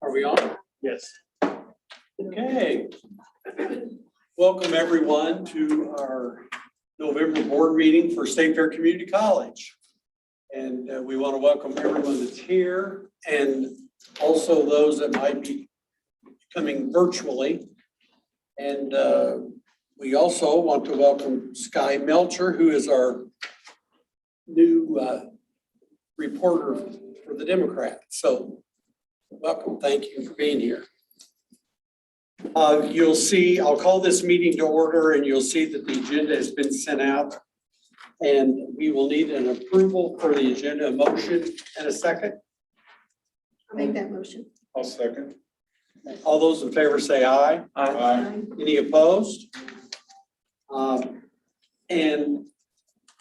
Are we on? Yes. Okay. Welcome everyone to our November board meeting for State Fair Community College. And we want to welcome everyone that's here and also those that might be coming virtually. And we also want to welcome Sky Melcher, who is our new reporter for the Democrat. So welcome, thank you for being here. You'll see, I'll call this meeting to order and you'll see that the agenda has been sent out. And we will need an approval for the agenda, a motion and a second. I'll make that motion. I'll second. All those in favor say aye. Aye. Any opposed? And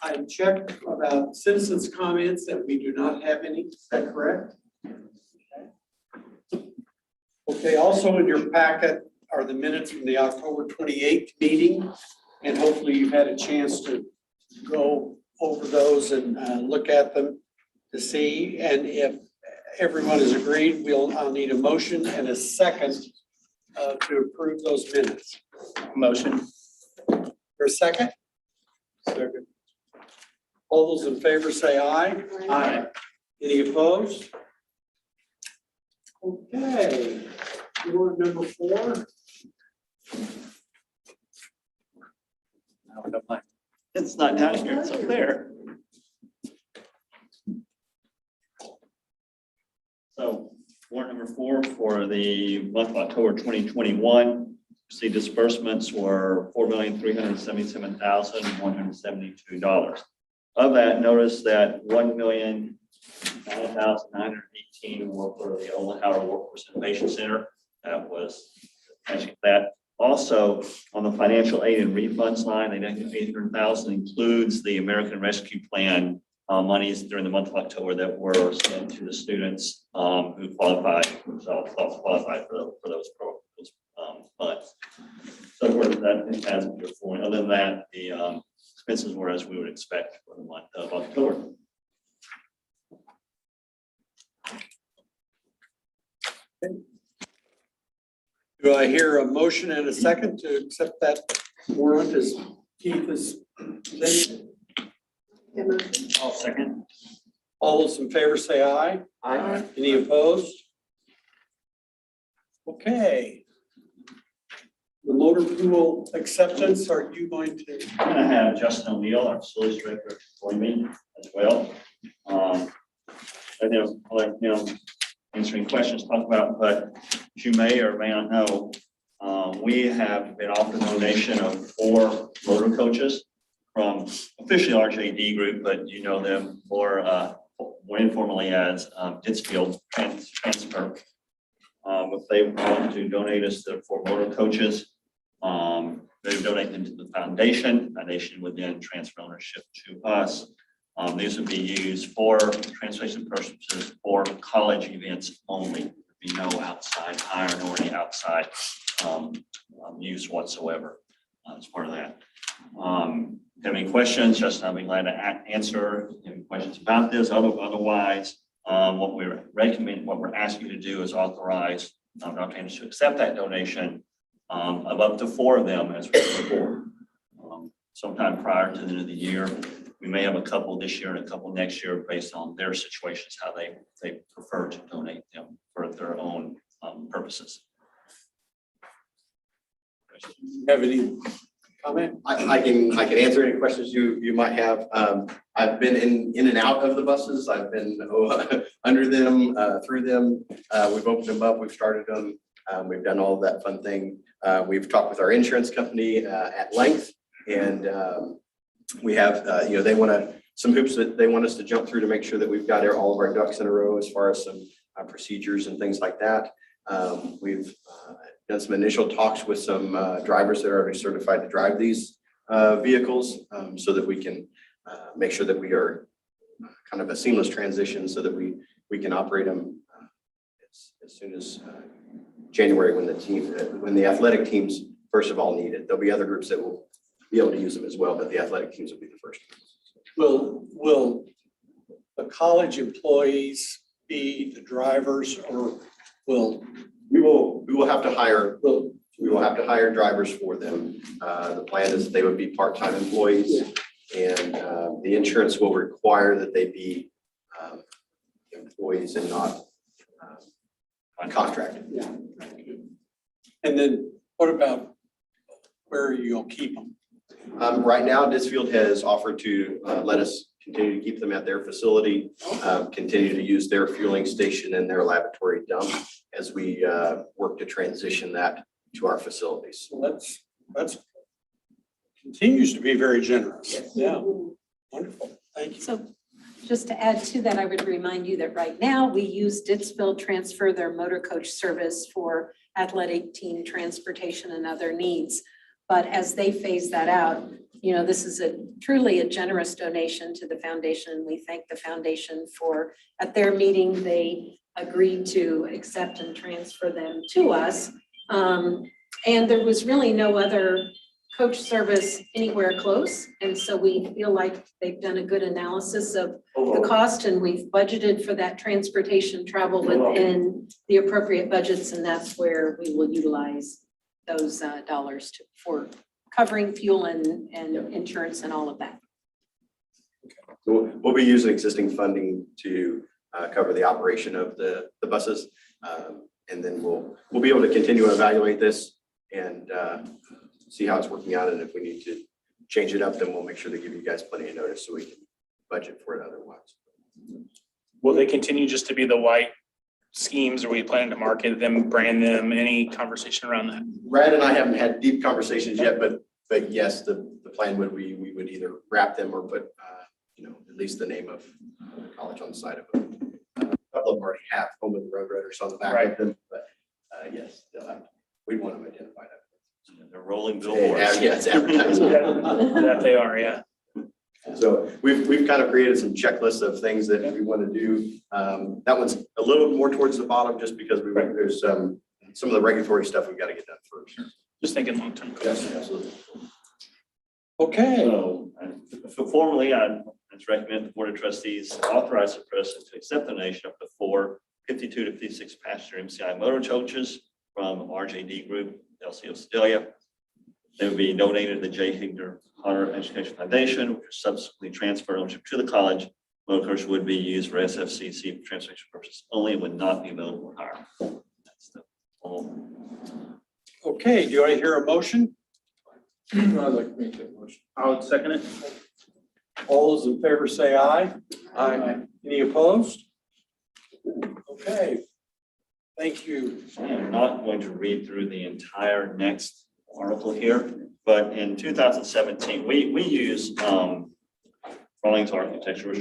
I checked about citizens' comments that we do not have any. Is that correct? Okay, also in your packet are the minutes from the October 28th meeting. And hopefully you've had a chance to go over those and look at them to see. And if everyone is agreed, I'll need a motion and a second to approve those minutes. Motion. For a second? Second. All those in favor say aye. Aye. Any opposed? Okay, board number 4. It's not down here, it's up there. So warrant number 4 for the month of October 2021. See disbursements were $4,377,172. Of that, notice that $1,009,918 were for the Olin Howard Workforce Innovation Center. That was that. Also, on the financial aid and refunds line, they did $800,000 includes the American Rescue Plan monies during the month of October that were sent to the students who qualified, themselves qualified for those funds. So that has been performed. Other than that, the expenses were as we would expect for the month of October. Do I hear a motion and a second to accept that warrant as Keith is presented? That motion. I'll second. All those in favor say aye. Aye. Any opposed? Okay. The motor pool acceptance, are you going to? I'm going to have Justin O'Neill, our facilities director, join me as well. And then I'll let him answering questions, talk about, but as you may or may not know, we have been offered a donation of 4 motor coaches from officially RJD Group, but you know them more informally as Pittsfield Transfer. If they want to donate us the 4 motor coaches, they would donate them to the foundation. Foundation would then transfer ownership to us. These would be used for translation purposes for college events only. There'd be no outside hire nor any outside use whatsoever as part of that. If you have any questions, Justin, I'll be glad to answer. If you have any questions about this, otherwise, what we're recommending, what we're asking you to do is authorize Dr. Anderson to accept that donation of up to 4 of them as we go forward. Sometime prior to the end of the year. We may have a couple this year and a couple next year based on their situations, how they prefer to donate them for their own purposes. Have any comment? I can answer any questions you might have. I've been in and out of the buses. I've been under them, through them. We've opened them up. We've started them. We've done all of that fun thing. We've talked with our insurance company at length, and we have they want some hoops that they want us to jump through to make sure that we've got all of our ducks in a row as far as some procedures and things like that. We've done some initial talks with some drivers that are already certified to drive these vehicles so that we can make sure that we are kind of a seamless transition so that we can operate them as soon as January when the athletic teams first of all need it. There'll be other groups that will be able to use them as well, but the athletic teams will be the first. Will the college employees be the drivers, or We will have to hire, we will have to hire drivers for them. The plan is they would be part-time employees, and the insurance will require that they be employees and not contracted. Yeah. And then what about where you'll keep them? Right now, Disfield has offered to let us continue to keep them at their facility, continue to use their fueling station and their laboratory dump as we work to transition that to our facilities. So that's continues to be very generous. Yeah, wonderful. Thank you. So just to add to that, I would remind you that right now we use Ditsville Transfer, their motor coach service for athletic team transportation and other needs. But as they phase that out, you know, this is truly a generous donation to the foundation. We thank the foundation for, at their meeting, they agreed to accept and transfer them to us. And there was really no other coach service anywhere close. And so we feel like they've done a good analysis of the cost, and we've budgeted for that transportation travel within the appropriate budgets, and that's where we will utilize those dollars for covering fuel and insurance and all of that. So we'll be using existing funding to cover the operation of the buses. And then we'll be able to continue to evaluate this and see how it's working out. And if we need to change it up, then we'll make sure to give you guys plenty of notice so we can budget for it otherwise. Will they continue just to be the white schemes? Are we planning to market them, brand them? Any conversation around that? Brad and I haven't had deep conversations yet, but yes, the plan would be, we would either wrap them or put, at least the name of the college on the side of them. A couple of them already have Home of the Roadrunners on the back of them, but yes, we want them identified. They're rolling billboards. Yeah, it's advertising. That they are, yeah. So we've kind of created some checklists of things that we want to do. That one's a little more towards the bottom just because there's some of the regulatory stuff we've got to get done first. Just thinking long-term. Yes, absolutely. Okay, So formally, I recommend the Board of Trustees authorize the president to accept the donation of the 4 52 to 56 passenger MCI motor coaches from RJD Group, LC of Sedalia. They would be donated to the J. Higner Hunter Education Foundation, which is subsequently transferred ownership to the college. Motor coach would be used for SFCC for transportation purposes only and would not be available for hire. That's the whole. okay, do I hear a motion? I'd like to make that motion. I would second it. All those in favor say aye. Aye. Any opposed? Okay, thank you. I'm not going to read through the entire next article here, but in 2017, we use Rawlings Architecture,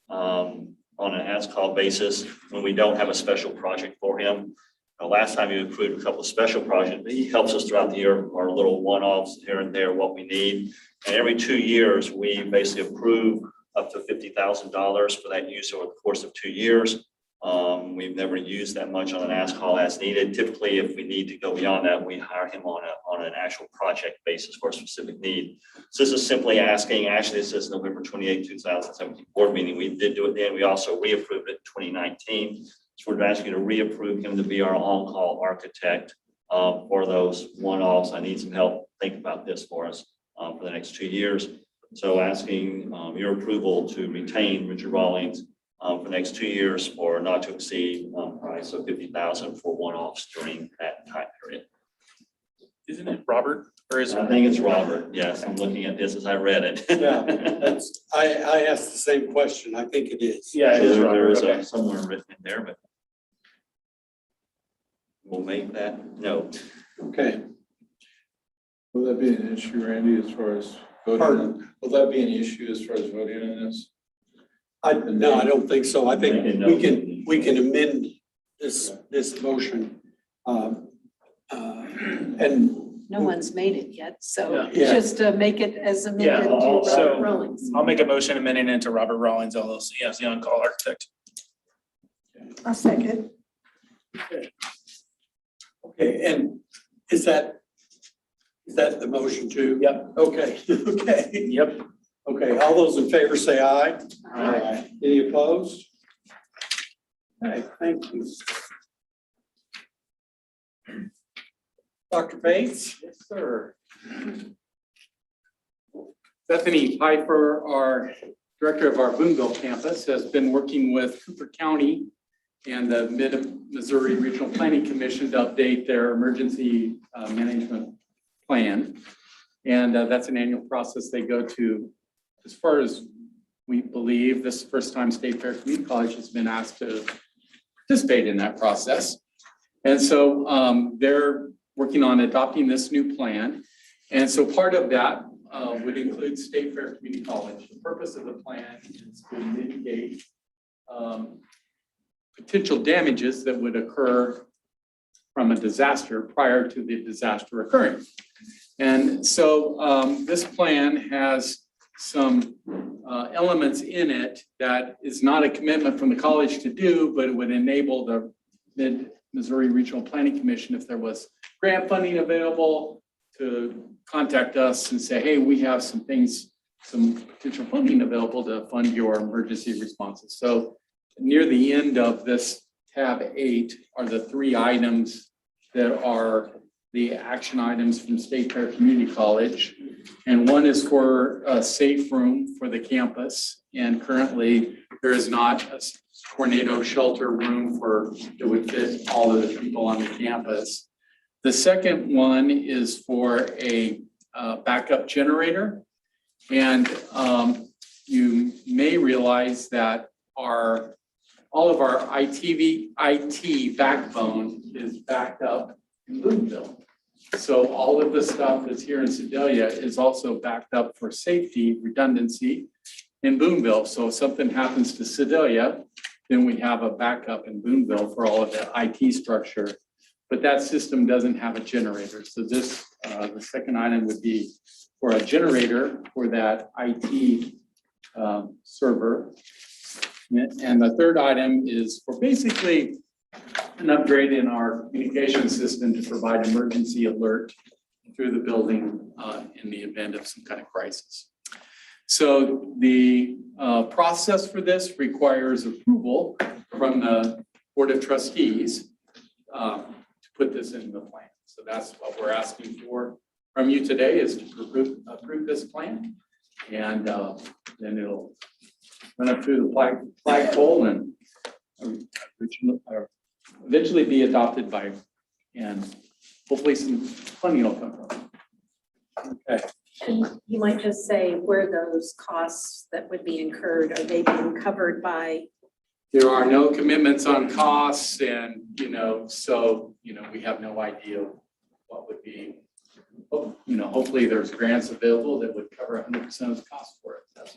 on an as-called basis when we don't have a special project for him. Last time he approved a couple of special projects, but he helps us throughout the year, our little one-offs here and there, what we need. And every 2 years, we basically approve up to $50,000 for that use over the course of 2 years. We've never used that much on an as-call as needed. Typically, if we need to go beyond that, we hire him on an actual project basis for a specific need. So this is simply asking, actually, this is November 28, 2017 board meeting. We did do it then. We also reapproved it in 2019. So we're asking you to reapprove him to be our on-call architect for those one-offs. I need some help. Think about this for us for the next 2 years. So asking your approval to retain Richard Rawlings for the next 2 years for not to exceed price of $50,000 for one-offs during that time period. Isn't it Robert? Or is I it? think it's Robert. Yes, I'm looking at this as I read it. Yeah, I asked the same question. I think it is. Yeah, it is There Robert. is Okay. somewhere written in there, but we'll make that note. Okay, Will that be an issue, Randy, as far as voting? Pardon? Will that be an issue as far as voting on this? no, I don't think so. I think Make a we note. can amend this motion. And No one's made it yet, so Yeah. just make it as amended Yeah, to so- Robert Rawlings. I'll make a motion amending it to Robert Rawlings LLC as the on-call architect. I'll second. okay, and is that the motion too? Yep. Okay, okay, Yep. okay. All those in favor say aye. Aye. Any opposed? Okay, thank you. Dr. Bates? Yes, sir. Bethany Piper, our director of our Boonville campus, has been working with Cooper County and the Mid-Missouri Regional Planning Commission to update their emergency management plan. And that's an annual process they go to. As far as we believe, this is the first time State Fair Community College has been asked to participate in that process. And so they're working on adopting this new plan. And so part of that would include State Fair Community College. The purpose of the plan is to mitigate potential damages that would occur from a disaster prior to the disaster occurring. And so this plan has some elements in it that is not a commitment from the college to do, but it would enable the Mid-Missouri Regional Planning Commission, if there was grant funding available, to contact us and say, hey, we have some things, some potential funding available to fund your emergency responses. So near the end of this tab 8 are the 3 items that are the action items from State Fair Community College. And one is for a safe room for the campus. And currently there is not a tornado shelter room that would fit all of the people on the campus. The second one is for a backup generator. And you may realize that all of our IT backbone is backed up in Boonville. So all of the stuff that's here in Sedalia is also backed up for safety redundancy in Boonville. So if something happens to Sedalia, then we have a backup in Boonville for all of the IT structure. But that system doesn't have a generator. So this, the second item would be for a generator for that IT server. And the third item is for basically an upgrade in our communication system to provide emergency alert through the building in the event of some kind of crisis. So the process for this requires approval from the Board of Trustees to put this in the plan. So that's what we're asking for from you today, is to approve this plan. And then it'll run up through the flagpole and eventually be adopted by, and hopefully some funding will come from. Okay. And you might just say where those costs that would be incurred, are they being covered by? There are no commitments on costs, and so we have no idea what would be. Hopefully there's grants available that would cover 100% of the cost for it.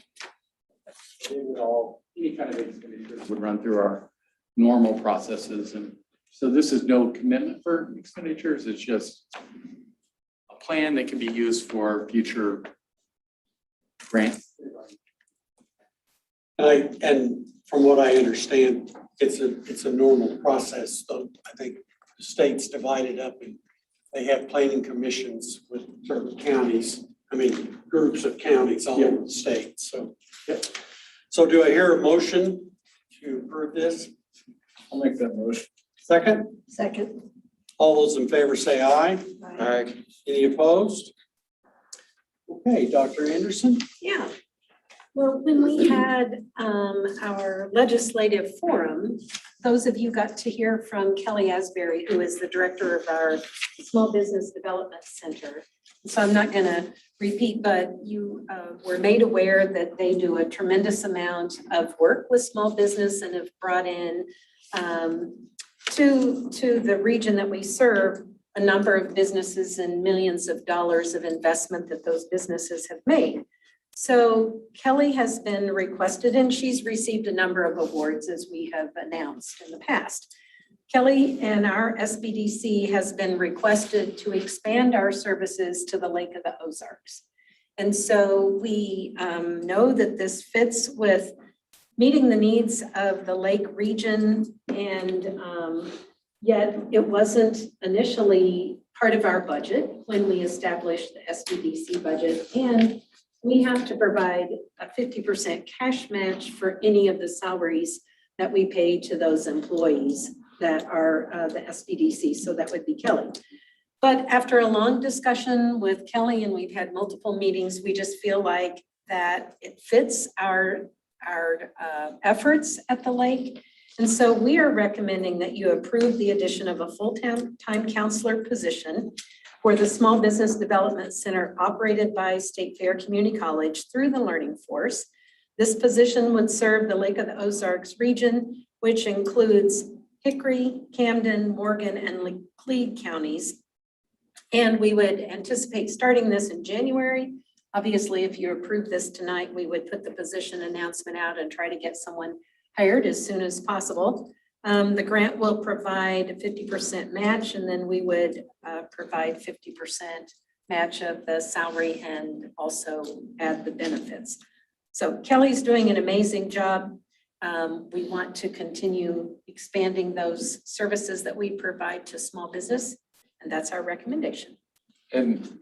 They would any kind of expenditures would run through our normal processes, and so this is no commitment for expenditures. It's just a plan that can be used for future grants. And from what I understand, it's a normal process. So I think the state's divided up and they have planning commissions with certain counties, groups of counties all over the state. So, Yep. So do I hear a motion to approve this? I'll make that motion. Second, Second. all those in favor say aye. Aye. Any opposed? Okay, Dr. Anderson? Yeah. Well, when we had our legislative forum, those of you got to hear from Kelly Asbury, who is the director of our Small Business Development Center. So I'm not going to repeat, but you were made aware that they do a tremendous amount of work with small business and have brought in to the region that we serve a number of businesses and millions of dollars of investment that those businesses have made. So Kelly has been requested, and she's received a number of awards, as we have announced in the past. Kelly and our SBDC has been requested to expand our services to the Lake of the Ozarks. And so we know that this fits with meeting the needs of the lake region, and yet it wasn't initially part of our budget when we established the SBDC budget. And we have to provide a 50% cash match for any of the salaries that we pay to those employees that are the SBDC, so that would be Kelly. But after a long discussion with Kelly, and we've had multiple meetings, we just feel like that it fits our efforts at the lake. And so we are recommending that you approve the addition of a full-time counselor position for the Small Business Development Center operated by State Fair Community College through the Learning Force. This position would serve the Lake of the Ozarks region, which includes Hickory, Camden, Morgan, and Laclede counties. And we would anticipate starting this in January. Obviously, if you approve this tonight, we would put the position announcement out and try to get someone hired as soon as possible. The grant will provide a 50% match, and then we would provide 50% match of the salary and also add the benefits. So Kelly's doing an amazing job. We want to continue expanding those services that we provide to small business, and that's our recommendation. And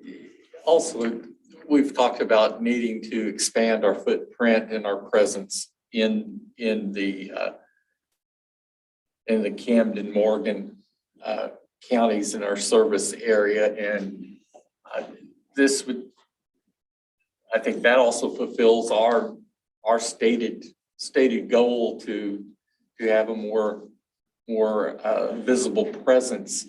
also, we've talked about needing to expand our footprint and our presence in the Camden, Morgan counties in our service area. And this would, I think that also fulfills our stated goal to have a more visible presence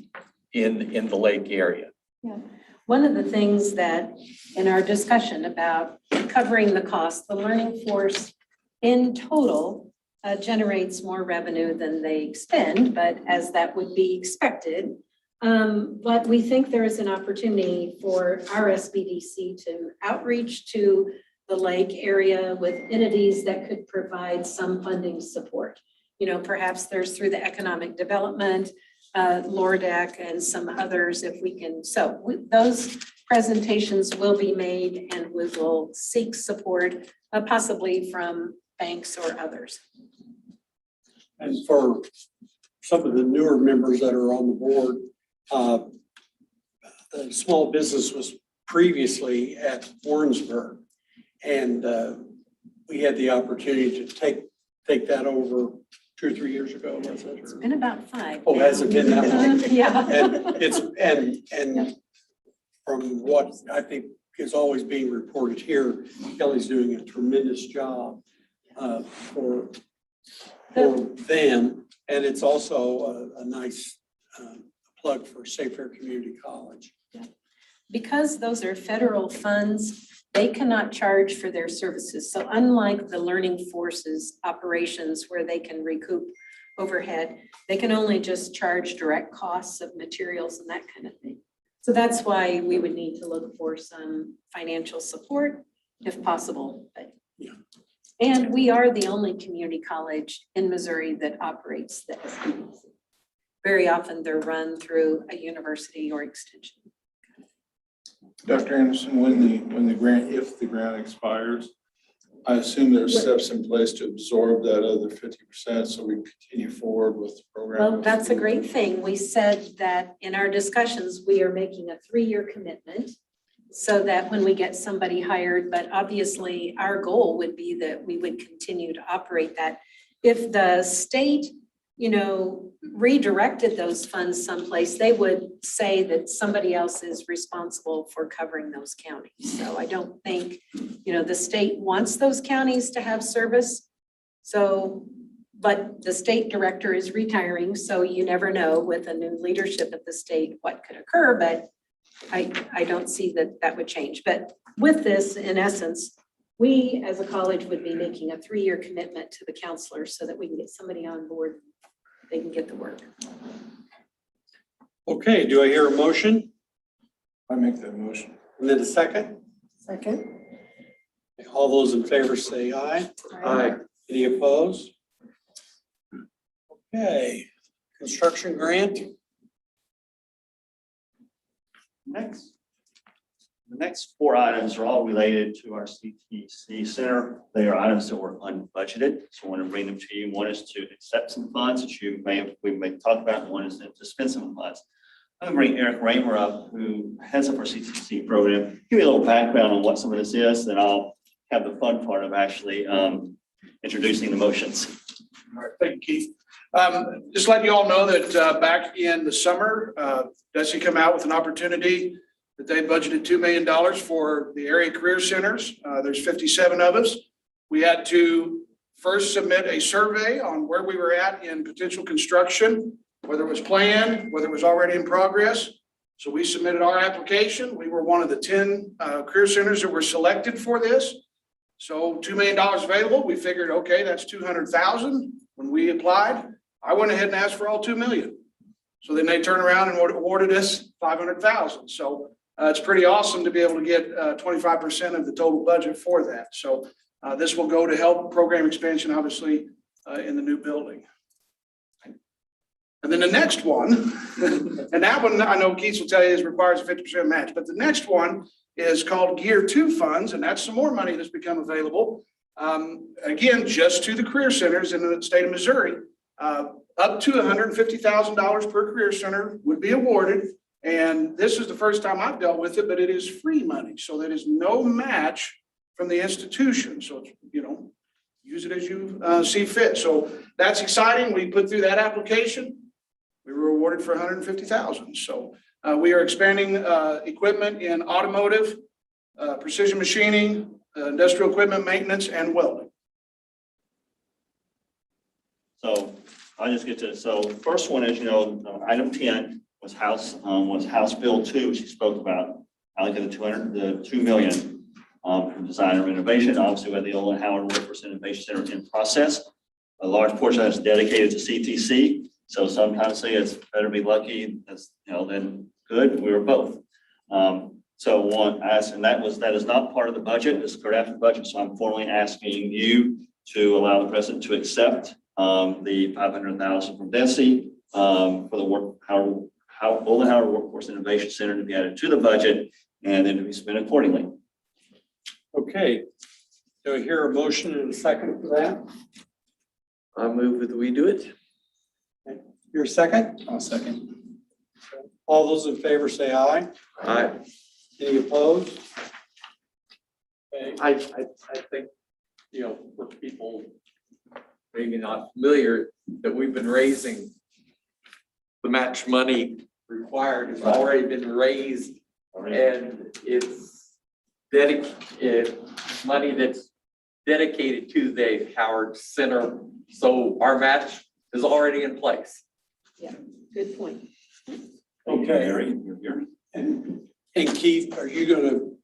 in the lake area. Yeah. One of the things that in our discussion about covering the cost, the Learning Force in total generates more revenue than they expend, but as that would be expected. But we think there is an opportunity for our SBDC to outreach to the lake area with entities that could provide some funding support. You know, perhaps there's through the economic development, LORDAC and some others if we can. So those presentations will be made and we will seek support possibly from banks or others. And for some of the newer members that are on the board, the small business was previously at Warrensburg. And we had the opportunity to take that over 2 or 3 years ago, was it? It's been about 5. Oh, has it been that long? Yeah. And it's, and from what I think is always being reported here, Kelly's doing a tremendous job for them. And it's also a nice plug for State Fair Community College. Because those are federal funds, they cannot charge for their services. So unlike the Learning Forces operations where they can recoup overhead, they can only just charge direct costs of materials and that kind of thing. So that's why we would need to look for some financial support if possible. But Yeah. And we are the only community college in Missouri that operates the SBDC. Very often they're run through a university or extension. Dr. Anderson, when the grant, if the grant expires, I assume there's steps in place to absorb that other 50% so we continue forward with the program. Well, that's a great thing. We said that in our discussions, we are making a 3-year commitment so that when we get somebody hired, but obviously our goal would be that we would continue to operate that. If the state, you know, redirected those funds someplace, they would say that somebody else is responsible for covering those counties. So I don't think, you know, the state wants those counties to have service. So, but the state director is retiring, so you never know with a new leadership at the state what could occur, but I don't see that that would change. But with this, in essence, we as a college would be making a 3-year commitment to the counselors so that we can get somebody on board. They can get the work. Okay, do I hear a motion? I make that motion. And then a second? Second. All those in favor say aye. Aye. Any opposed? Okay, construction grant. The next 4 items are all related to our CTC Center. They are items that were unbudgeted, so I want to bring them to you. One is to accept some funds that we may talk about, and one is to spend some funds. I'm going to bring Eric Raymer up, who heads up our CTC program. Give me a little background on what some of this is, then I'll have the fun part of actually introducing the motions. All right, thank you, Keith. Just letting you all know that back in the summer, DESI come out with an opportunity that they budgeted $2 million for the area career centers. There's 57 of us. We had to first submit a survey on where we were at in potential construction, whether it was planned, whether it was already in progress. So we submitted our application. We were one of the 10 career centers that were selected for this. So $2 million available. We figured, okay, that's 200,000 when we applied. I went ahead and asked for all 2 million. So then they turned around and awarded us 500,000. So it's pretty awesome to be able to get 25% of the total budget for that. So this will go to help program expansion, obviously, in the new building. And then the next one, and that one I know Keith will tell you is requires a 50% match, but the next one is called Gear 2 funds, and that's some more money that's become available. Again, just to the career centers in the state of Missouri, up to $150,000 per career center would be awarded. And this is the first time I've dealt with it, but it is free money. So that is no match from the institution. So, it's, use it as you see fit. So that's exciting. We put through that application. We were awarded for $150,000. So we are expanding equipment in automotive, precision machining, industrial equipment maintenance, and welding. So I'll just get to, so first one is, item 10 was House Bill 2, which you spoke about. Allocated the 2 million from design and renovation. Obviously, we have the Olin Howard Workforce Innovation Center in process. A large portion of that is dedicated to CTC. So sometimes say it's better be lucky as than good. We were both. So one ask, and that is not part of the budget. It's occurred after the budget. So I'm formally asking you to allow the president to accept the 500,000 from DESI for the Olin Howard Workforce Innovation Center to be added to the budget and then to be spent accordingly. Okay. Do I hear a motion and a second for that? I move that we do it. Your second? I'll second. All those in favor say aye. Aye. Any opposed? Okay. I think, for people maybe not familiar, that we've been raising the match money required has already been raised, and it's money that's dedicated to the Howard Center. So our match is already in place. Good point. Okay. And Keith, are you going to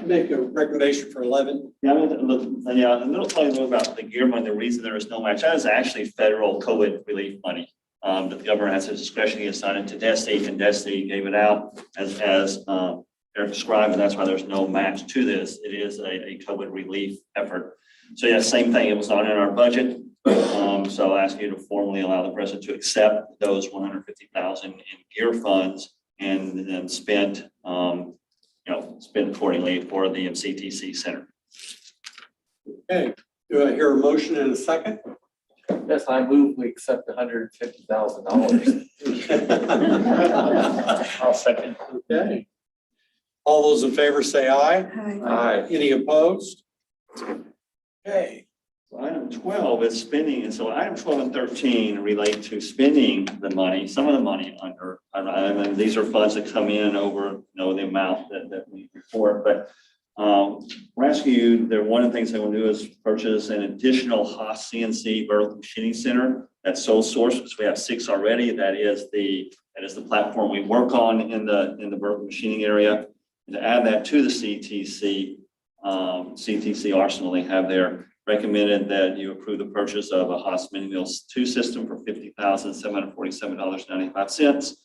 make a recommendation for 11? Yeah, I'm going to look, and they'll tell you a little about the gear money. The reason there is no match, that is actually federal COVID relief money. That the governor has his discretion to assign it to DESI, and DESI gave it out as Eric described, and that's why there's no match to this. It is a COVID relief effort. So yeah, same thing. It was not in our budget. So I'll ask you to formally allow the president to accept those 150,000 in gear funds and then spend accordingly for the CTC Center. Okay. Do I hear a motion and a second? Yes, I move we accept $150,000. I'll second. Okay. All those in favor say aye. Aye. Aye. Any opposed? Okay. So item 12 is spending, and so item 12 and 13 relate to spending the money, some of the money under, these are funds that come in over, the amount that we report, but we're asking you, one of the things they will do is purchase an additional Haas CNC vertical machining center that's sole source, because we have 6 already. That is the platform we work on in the vertical machining area. And to add that to the CTC arsenal they have there, recommended that you approve the purchase of a Haas Mini Mills 2 system for $50,747.95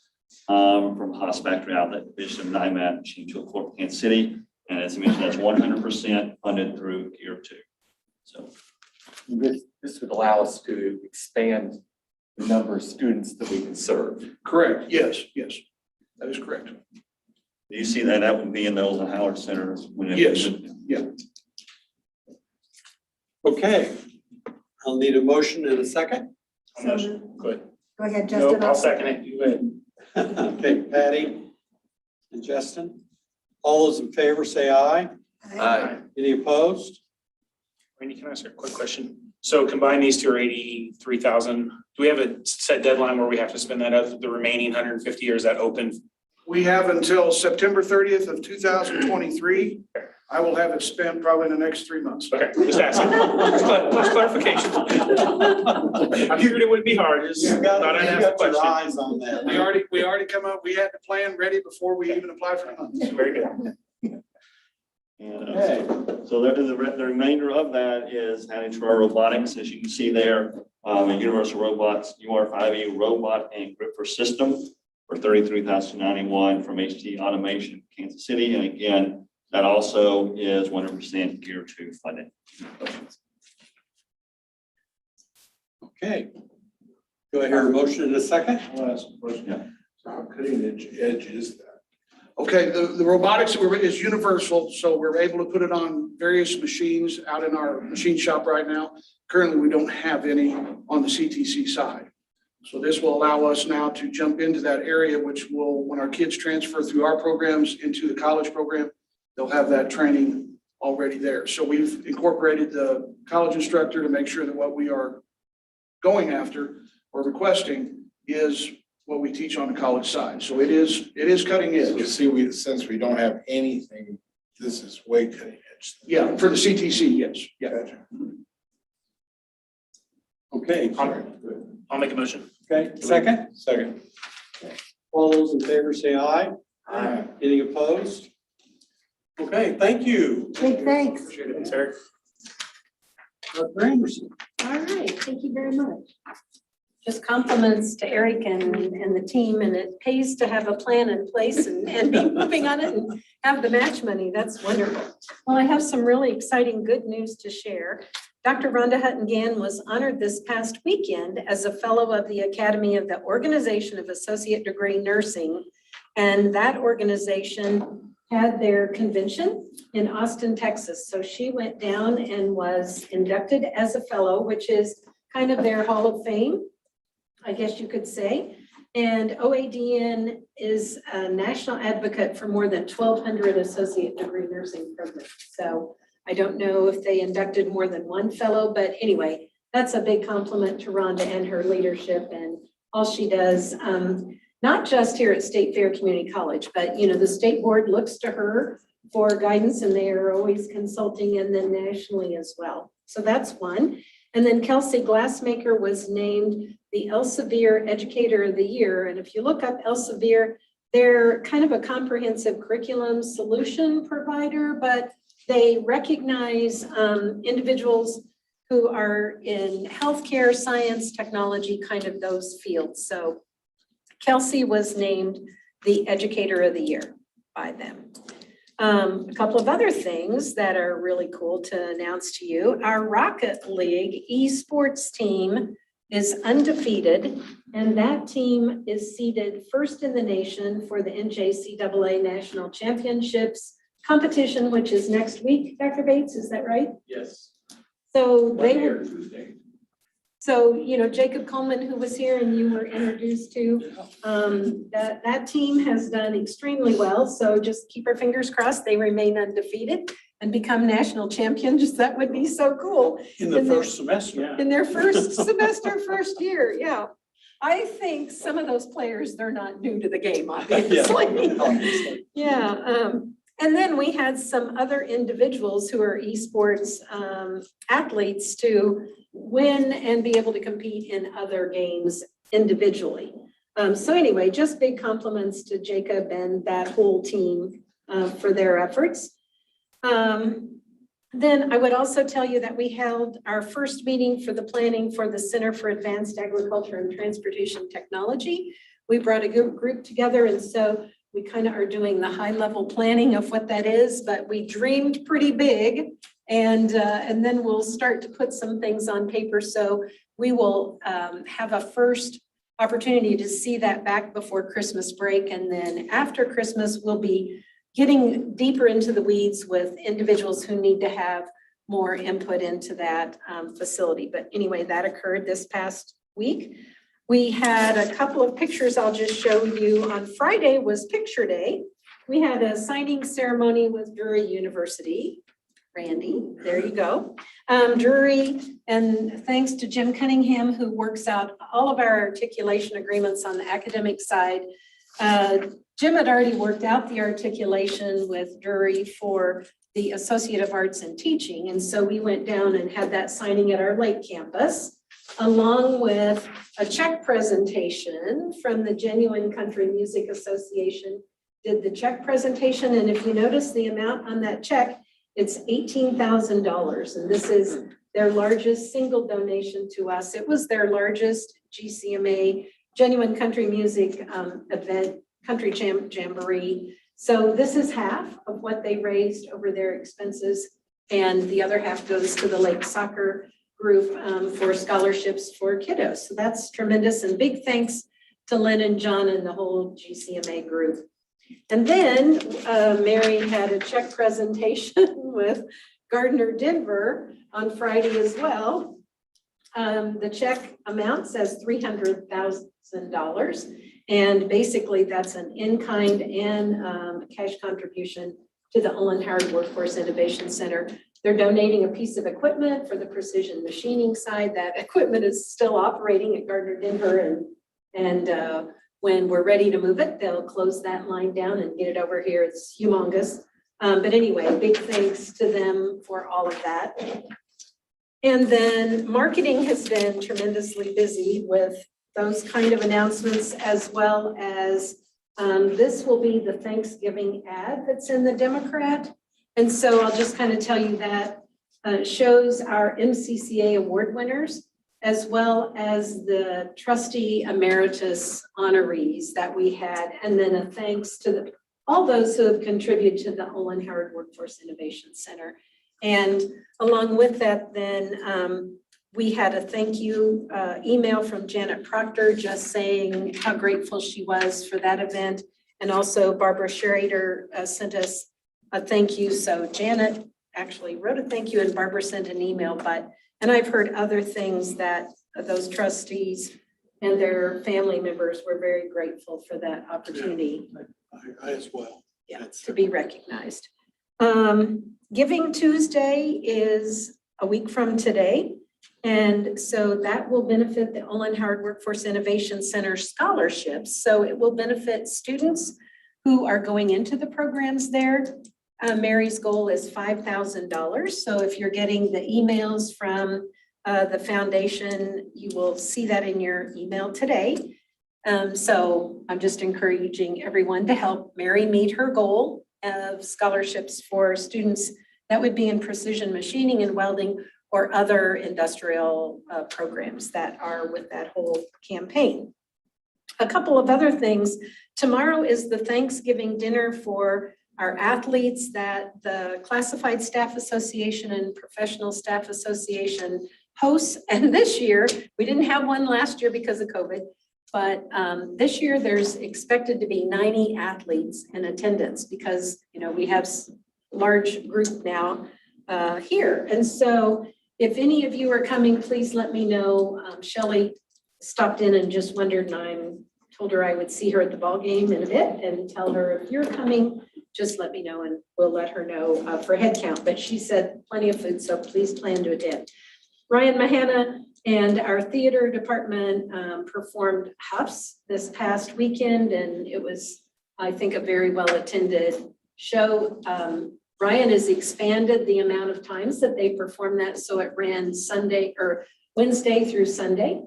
from Haas Factory Outlet Division of NIMAT Machine Tool Corp. Kansas City. And as I mentioned, that's 100% funded through Gear 2. So This would allow us to expand the number of students that we can serve. Correct. Yes. That is correct. do you see that would be in the Olin Howard Center? Yes. Yeah. Okay, I'll need a motion in a second. Good. Go ahead, No, Justin. I'll second it. You go ahead. Okay, Patty and Justin. All those in favor say aye. Aye. Any opposed? Randy, can I ask a quick question? So combine these two are 83,000. Do we have a set deadline where we have to spend that out, the remaining 150, or is that open? We have until September 30th of 2023. I will have it spent probably in the next 3 months. Okay, just asking. Just clarification. I figured it wouldn't be hard, just You thought I'd ask the got your question. eyes on that. We already come up, we had the plan ready before we even applied for the money. Very good. And, Okay. so the remainder of that is adding to our robotics, as you can see there, a Universal Robots UR5A robot and gripper system for $33,091 from HT Automation, Kansas City. And again, that also is 100% Gear 2 funded. Okay. Do I hear a motion in a second? I'll ask a question. So how cutting edge is that? Okay, the robotics is universal, so we're able to put it on various machines out in our machine shop right now. Currently, we don't have any on the CTC side. So this will allow us now to jump into that area, which will, when our kids transfer through our programs into the college program, they'll have that training already there. So we've incorporated the college instructor to make sure that what we are going after or requesting is what we teach on the college side. So it is cutting So edge. see, since we don't have anything, this is way cutting edge. Yeah, for the CTC, yes, yeah. Gotcha. Okay, Sorry. I'll make a motion. okay, second? Second. All those in favor say aye. Aye. Any opposed? Okay, thank you. Hey, thanks. Thanks, Eric. Dr. Anderson. All right, thank you very much. Just compliments to Eric and the team, and it pays to have a plan in place and be moving on it and have the match money. That's wonderful. Well, I have some really exciting good news to share. Dr. Rhonda Hutton-Gann was honored this past weekend as a fellow of the Academy of the Organization of Associate Degree Nursing. And that organization had their convention in Austin, Texas. So she went down and was inducted as a fellow, which is kind of their Hall of Fame, I guess you could say. And OADN is a national advocate for more than 1,200 associate degree nursing programs. So I don't know if they inducted more than one fellow, but anyway, that's a big compliment to Rhonda and her leadership and all she does, not just here at State Fair Community College, but the state board looks to her for guidance and they are always consulting, and then nationally as well. So that's one. And then Kelsey Glassmaker was named the Elsevier Educator of the Year. And if you look up Elsevier, they're kind of a comprehensive curriculum solution provider, but they recognize individuals who are in healthcare, science, technology, kind of those fields. So Kelsey was named the Educator of the Year by them. A couple of other things that are really cool to announce to you. Our Rocket League esports team is undefeated, and that team is seeded first in the nation for the NJCAA National Championships competition, which is next week. Dr. Bates, is that right? Yes. So they Monday were. or Tuesday. So, Jacob Coleman, who was here and you were introduced to, that team has done extremely well. So just keep our fingers crossed. They remain undefeated and become national champions. That would be so cool. In the first semester. In their first semester, first year, yeah. I think some of those players, they're not new to the game, obviously. Yeah. And then we had some other individuals who are esports athletes to win and be able to compete in other games individually. So anyway, just big compliments to Jacob and that whole team for their efforts. Then I would also tell you that we held our first meeting for the planning for the Center for Advanced Agriculture and Transportation Technology. We brought a group together, and so we kind of are doing the high level planning of what that is, but we dreamed pretty big, and then we'll start to put some things on paper. So we will have a first opportunity to see that back before Christmas break, and then after Christmas, we'll be getting deeper into the weeds with individuals who need to have more input into that facility. But anyway, that occurred this past week. We had a couple of pictures I'll just show you. On Friday was picture day. We had a signing ceremony with Drury University. Randy, there you go. Drury, and thanks to Jim Cunningham, who works out all of our articulation agreements on the academic side. Jim had already worked out the articulation with Drury for the Associate of Arts in Teaching. And so we went down and had that signing at our Lake campus, along with a check presentation from the Genuine Country Music Association. Did the check presentation, and if you notice the amount on that check, it's $18,000, and this is their largest single donation to us. It was their largest GCMA Genuine Country Music event, Country Jamboree. So this is half of what they raised over their expenses, and the other half goes to the Lake Soccer Group for scholarships for kiddos. So that's tremendous, and big thanks to Lynn and John and the whole GCMA group. And then Mary had a check presentation with Gardner Denver on Friday as well. The check amount says $300,000. And basically that's an in-kind and cash contribution to the Olin Howard Workforce Innovation Center. They're donating a piece of equipment for the precision machining side. That equipment is still operating at Gardner Denver, and when we're ready to move it, they'll close that line down and get it over here. It's humongous. But anyway, big thanks to them for all of that. And then marketing has been tremendously busy with those kind of announcements, as well as this will be the Thanksgiving ad that's in the Democrat. And so I'll just kind of tell you that shows our MCCA award winners, as well as the trustee emeritus honorees that we had, and then a thanks to all those who have contributed to the Olin Howard Workforce Innovation Center. And along with that, then we had a thank you email from Janet Proctor, just saying how grateful she was for that event. And also Barbara Schrader sent us a thank you. So Janet actually wrote a thank you and Barbara sent an email, and I've heard other things that those trustees and their family members were very grateful for that opportunity. I as well. Yeah, to be recognized. Giving Tuesday is a week from today. And so that will benefit the Olin Howard Workforce Innovation Center scholarships. So it will benefit students who are going into the programs there. Mary's goal is $5,000. So if you're getting the emails from the foundation, you will see that in your email today. So I'm just encouraging everyone to help Mary meet her goal of scholarships for students that would be in precision machining and welding or other industrial programs that are with that whole campaign. A couple of other things. Tomorrow is the Thanksgiving dinner for our athletes that the Classified Staff Association and Professional Staff Association hosts. And this year, we didn't have one last year because of COVID, but this year there's expected to be 90 athletes in attendance because, you know, we have large group now here. And so if any of you are coming, please let me know. Shelley stopped in and just wondered, and I told her I would see her at the ball game in a bit and tell her if you're coming, just let me know and we'll let her know for head count. But she said plenty of food, so please plan to attend. Ryan Mahana and our theater department performed Huffs this past weekend, and it was, I think, a very well attended show. Ryan has expanded the amount of times that they perform that, so it ran Sunday or Wednesday through Sunday.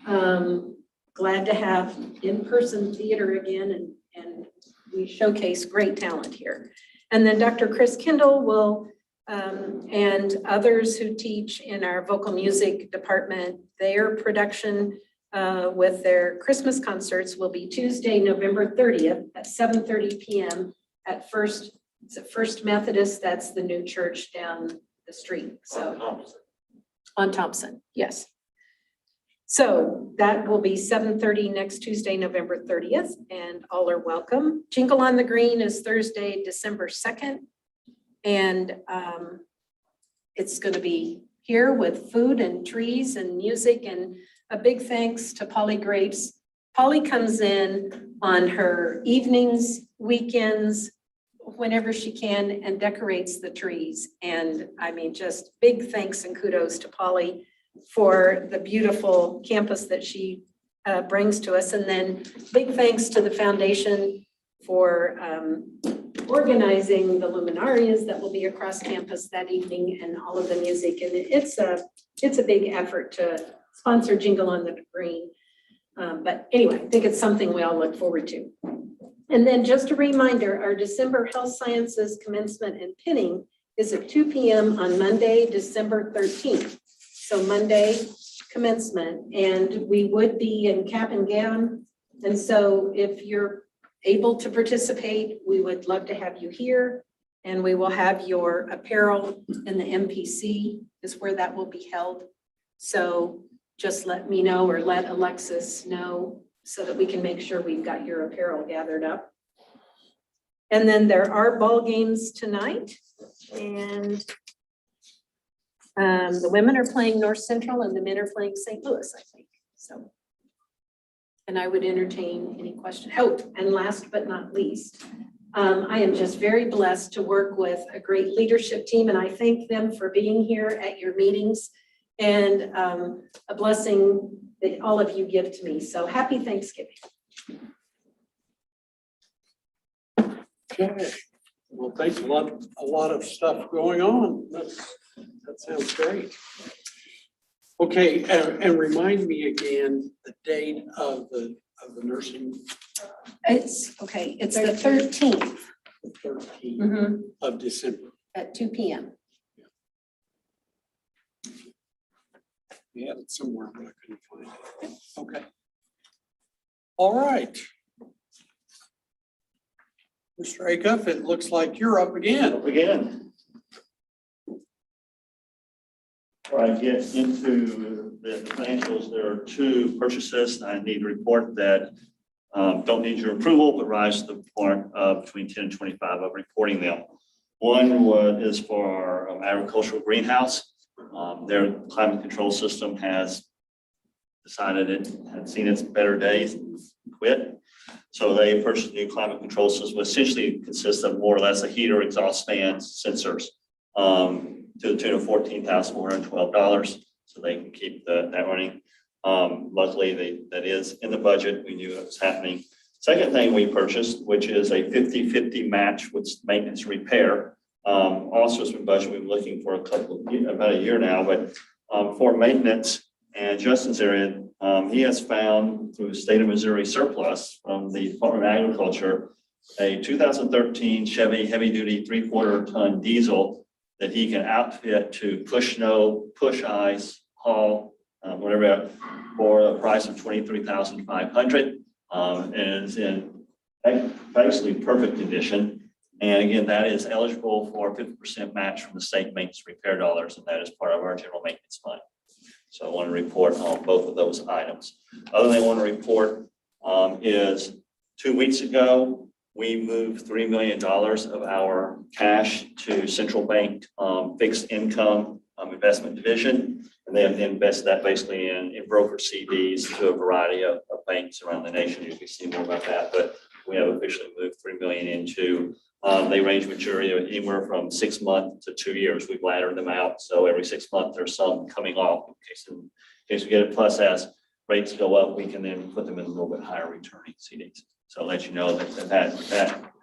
Glad to have in-person theater again, and we showcase great talent here. And then Dr. Chris Kendall will, and others who teach in our vocal music department, their production with their Christmas concerts will be Tuesday, November 30th at 7:30 p.m. at First Methodist. That's the new church down the street. So on Thompson, yes. So that will be 7:30 next Tuesday, November 30th, and all are welcome. Jingle on the Green is Thursday, December 2nd. And it's going to be here with food and trees and music, and a big thanks to Polly Grapes. Polly comes in on her evenings, weekends, up whenever she can and decorates the trees. And I mean, just big thanks and kudos to Polly for the beautiful campus that she brings to us. And then big thanks to the foundation for organizing the luminarias that will be across campus that evening and all of the music. And it's a big effort to sponsor Jingle on the Green. But anyway, I think it's something we all look forward to. And then just a reminder, our December Health Sciences Commencement and Pinning is at 2 p.m. on Monday, December 13th. So Monday commencement, and we would be in cap and gown. And so if you're able to participate, we would love to have you here. And we will have your apparel in the MPC is where that will be held. So just let me know or let Alexis know so that we can make sure we've got your apparel gathered up. And then there are ball games tonight, and the women are playing North Central and the men are playing St. Louis, I think. So, and I would entertain any question. Oh, and last but not least, I am just very blessed to work with a great leadership team, and I thank them for being here at your meetings and a blessing that all of you give to me. So happy Thanksgiving. Okay. Well, thanks a lot of stuff going on. That sounds great. Okay, and remind me again the date of the nursing. It's okay. It's the 13th The 13th of December. at 2 p.m. We had it somewhere, but I couldn't find it. Okay. All right. Mr. Acuff, it looks like you're up again. Again. Before I get into the financials, there are two purchases I need to report that don't need your approval, but rise to the point of between 10 and 25 of reporting them. One is for our agricultural greenhouse. Their climate control system has decided it had seen its better days and quit. So they purchased a new climate control system, which essentially consists of more or less a heater, exhaust fans, sensors, to the tune of $14,412. So they can keep that running. Luckily, that is in the budget. We knew it was happening. Second thing we purchased, which is a 50-50 match with maintenance repair. Also, it's been budget we've been looking for about a year now, but for maintenance and Justin's area, he has found through the state of Missouri surplus from the Department of Agriculture, a 2013 Chevy heavy-duty 3/4 ton diesel that he can outfit to push snow, push ice, haul, whatever, for a price of $23,500. And it's in basically perfect condition. And again, that is eligible for 50% match from the state maintenance repair dollars, and that is part of our general maintenance fund. So I want to report on both of those items. Other thing I want to report is 2 weeks ago, we moved $3 million of our cash to central bank fixed income investment division. And they have invested that basically in brokered CDs to a variety of banks around the nation. You can see more about that, but we have officially moved $3 million into. They range maturity anywhere from 6 months to 2 years. We've laddered them out. So every 6 months, there's some coming off in case we get it. Plus, as rates go up, we can then put them in a little bit higher returning CDs. So I'll let you know that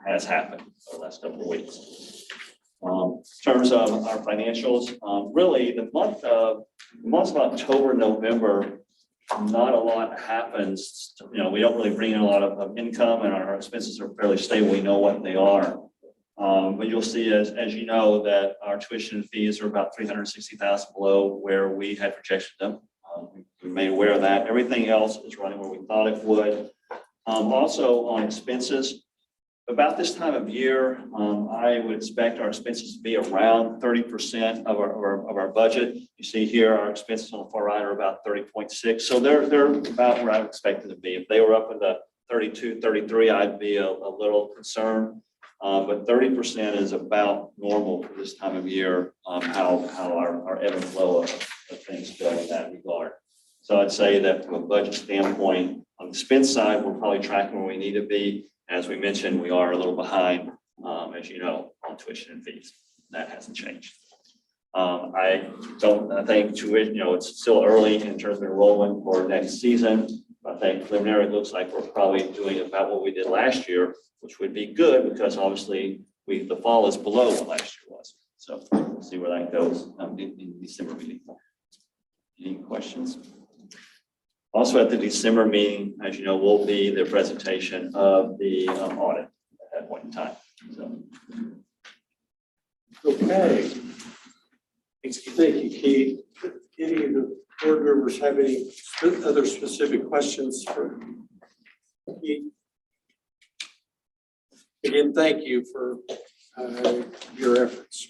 has happened for the last couple of weeks. In terms of our financials, really the months of October, November, not a lot happens. We don't really bring in a lot of income, and our expenses are fairly stable. We know what they are. But you'll see, as you know, that our tuition fees are about $360,000 below where we had projected them. We made aware of that. Everything else is running where we thought it would. Also on expenses, about this time of year, I would expect our expenses to be around 30% of our budget. You see here, our expenses on the far right are about 30.6. So they're about where I would expect them to be. If they were up in the 32, 33, I'd be a little concerned. But 30% is about normal for this time of year, how our ebb and flow of things go in that regard. So I'd say that from a budget standpoint, on the expense side, we're probably tracking where we need to be. As we mentioned, we are a little behind as you know, on tuition and fees. That hasn't changed. I think tuition, it's still early in terms of enrollment for next season. I think preliminary, it looks like we're probably doing about what we did last year, which would be good because obviously the fall is below what last year was. So we'll see where that goes in December meeting. Any questions? Also at the December meeting, as you know, will be the presentation of the audit at that point in time. So. Okay. Thank you, Keith. Any of the board members have any other specific questions for Keith? Again, thank you for your efforts.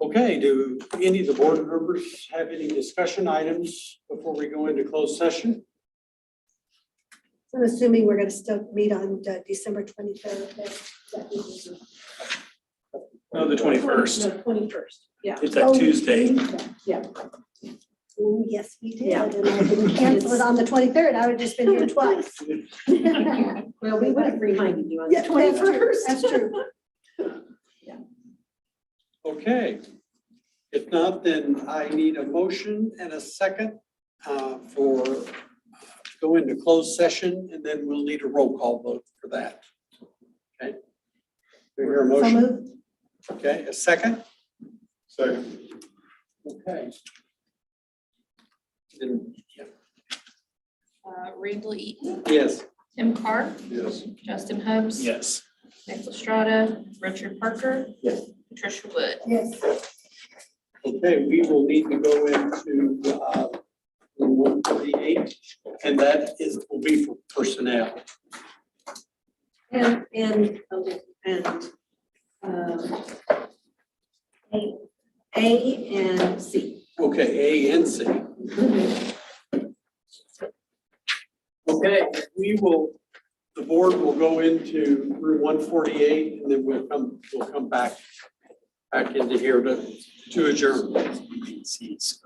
Okay, do any of the board members have any discussion items before we go into closed session? I'm assuming we're going to still meet on December 23rd. No, the 21st. No, 21st, yeah. It's that Tuesday. Yeah. Oh, yes, we did. Yeah. And I didn't cancel it on the 23rd. I would have just been here twice. Well, we would have reminded you on Yeah, the 21st. that's true. Okay. If not, then I need a motion and a second for go into closed session, and then we'll need a roll call vote for that. Okay. Do you hear a So motion? moved. Okay, a second? Second. Okay. Then, yeah. Randall Eaton, Yes. Tim Carr, Yes. Justin Hubbs. Yes. Nick Estrada, Richard Parker. Yes. Patricia Wood. Yes. Okay, we will need to go into 148, and that will be for personnel. And A and C. Okay, A and C. Okay, the board will go into room 148, and then we'll come back into here to adjourn. Seats.